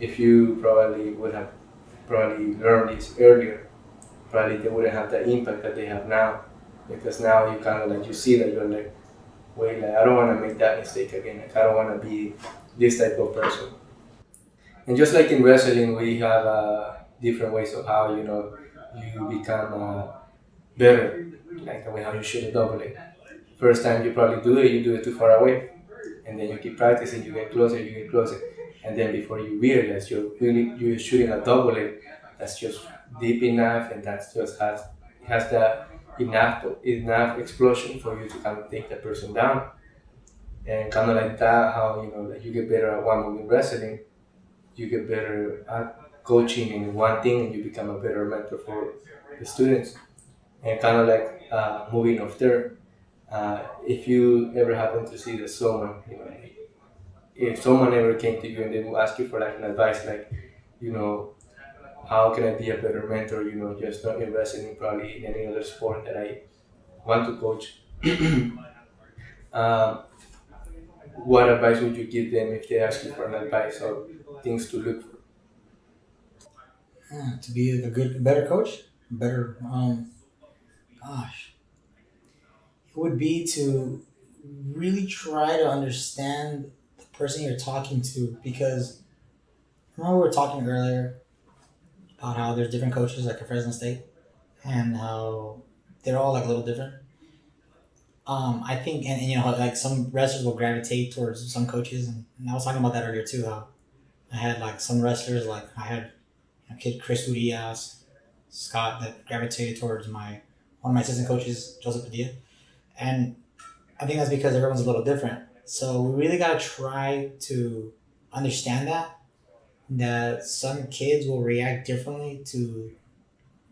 if you probably would have probably learned this earlier, probably they wouldn't have the impact that they have now. Because now you kind of like, you see that you're like, wait, like I don't want to make that mistake again. Like I don't want to be this type of person. And just like in wrestling, we have different ways of how you become better. Like the way how you shoot a double leg. First time you probably do it, you do it too far away, and then you keep practicing. You get closer, and then before you realize you're shooting a double leg that's just deep enough, and that's just has the enough explosion for you to kind of take the person down, and kind of like that. How like you get better at one moving wrestling, you get better at coaching in one thing, and you become a better mentor for the students. And kind of like moving off there, if you ever happen to see that someone, if someone ever came to you and they will ask you for like an advice, like, you know, how can I be a better mentor, just not in wrestling, probably in any other sport that I want to coach, uh, what advice would you give them if they ask you for an advice or things to look for? To be a better coach, better. Gosh, it would be to really try to understand the person you're talking to because remember we were talking earlier about how there's different coaches like at Fresno State and how they're all like a little different. I think, and you know, how, like some wrestlers will gravitate towards some coaches, and I was talking about that earlier too. How I had like some wrestlers, like I had a kid Chris Urias, Scott, that gravitated towards my one of my assistant coaches, Joseph Padilla, and I think that's because everyone's a little different. So we really gotta try to understand that some kids will react differently to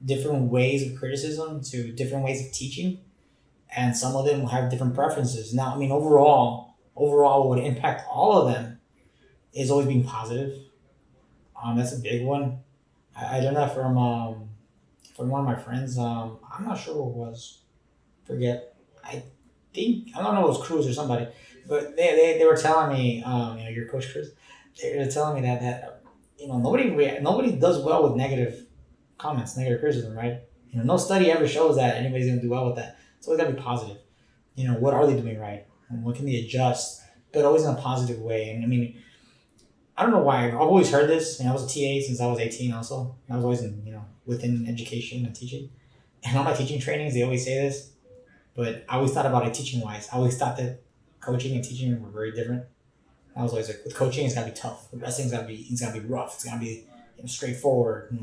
different ways of criticism, to different ways of teaching, and some of them will have different preferences. Now, I mean, overall, what would impact all of them is always being positive. That's a big one. I learned that from one of my friends. I'm not sure who it was. Forget. I I don't know if it was Cruz or somebody, but they were telling me, your coach Cruz, they were telling me that nobody does well with negative comments, negative criticism, right? No study ever shows that anybody's gonna do well with that. So it's gotta be positive. What are they doing right? And what can they adjust? But always in a positive way. And I mean, I don't know why. I've always heard this. I was a TA since I was 18 also. I was always within education and teaching. And all my teaching trainings, they always say this. But I always thought about it teaching wise. I always thought that coaching and teaching were very different. I was always like, with coaching, it's gotta be tough. With wrestling's gotta be rough. It's gotta be straightforward.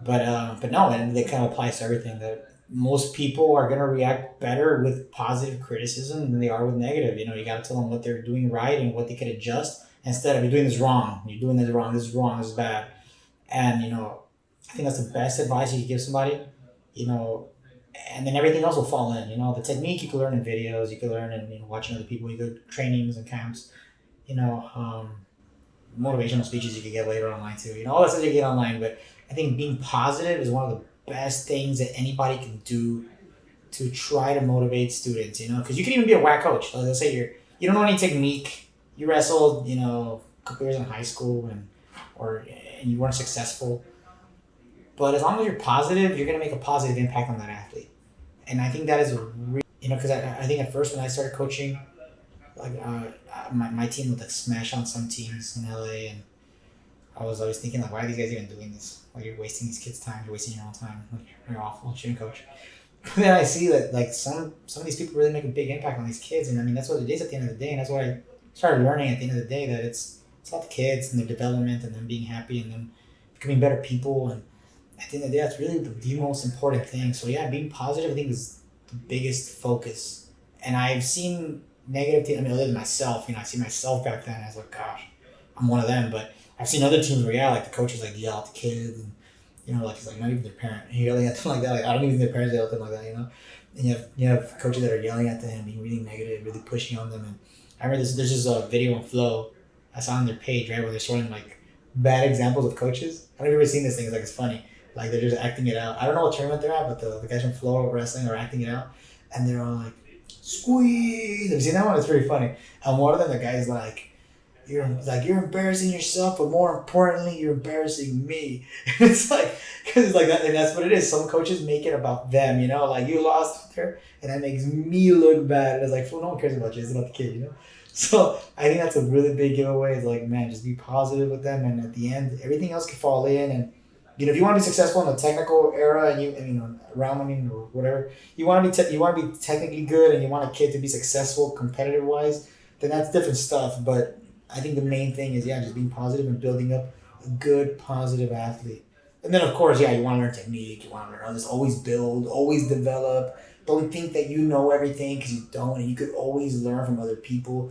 But no, and it kind of applies to everything. That most people are gonna react better with positive criticism than they are with negative. You gotta tell them what they're doing right and what they could adjust instead of you're doing this wrong. You're doing this wrong. This is wrong. This is bad. And I think that's the best advice you can give somebody. You know, and then everything else will fall in. The technique you can learn in videos, you can learn in watching other people, you go to trainings and camps. You know, um, Motivational speeches you can get later online too. All that stuff you get online. But I think being positive is one of the best things that anybody can do to try to motivate students. Because you can even be a whack coach. Like, let's say you don't know any technique. You wrestled, a couple years in high school and you weren't successful. But as long as you're positive, you're gonna make a positive impact on that athlete. And I think that is because I think at first when I started coaching, like my team would like smash on some teams in LA, and I was always thinking like, why are these guys even doing this? Like you're wasting these kids' time, you're wasting your own time. Like you're awful, you shouldn't coach. But then I see that like some of these people really make a big impact on these kids, and I mean that's what it is at the end of the day, and that's what I started learning at the end of the day that it's about the kids and their development and them being happy and them becoming better people, and at the end of the day that's really the most important thing. So yeah, being positive I think is the biggest focus, and I've seen negative teams. I mean, other than myself, I see myself back then as like, gosh, I'm one of them, but I've seen other teams where like the coaches like yell at the kids and like it's like not even their parent yelling at them like that. Like I don't even think their parents yell at them like that. And you have coaches that are yelling at them, being really negative, really pushing on them. And I remember there's just a video on Flow I saw on their page right where they're showing like bad examples of coaches. I don't know if you've ever seen this thing. It's like it's funny. Like they're just acting it out. I don't know what tournament they're at, but the guys from Flow Wrestling are acting it out, and they're all like, "Squeeze." Have you seen that one? It's pretty funny. And one of them, the guy's like, you're embarrassing yourself, but more importantly, you're embarrassing me. It's like because it's like that, and that's what it is. Some coaches make it about them, like you lost there, and that makes me look bad. And it's like, fool, no one cares about you. It's about the kid. So I think that's a really big giveaway. It's like, man, just be positive with them, and at the end, everything else can fall in. And if you want to be successful in the technical era, around or whatever, you want to be technically good, and you want a kid to be successful competitive wise, then that's different stuff. But I think the main thing is just being positive and building up a good positive athlete. And then of course, you want to learn technique, you want to learn others, always build, always develop. Don't think that you know everything because you don't, and you could always learn from other people.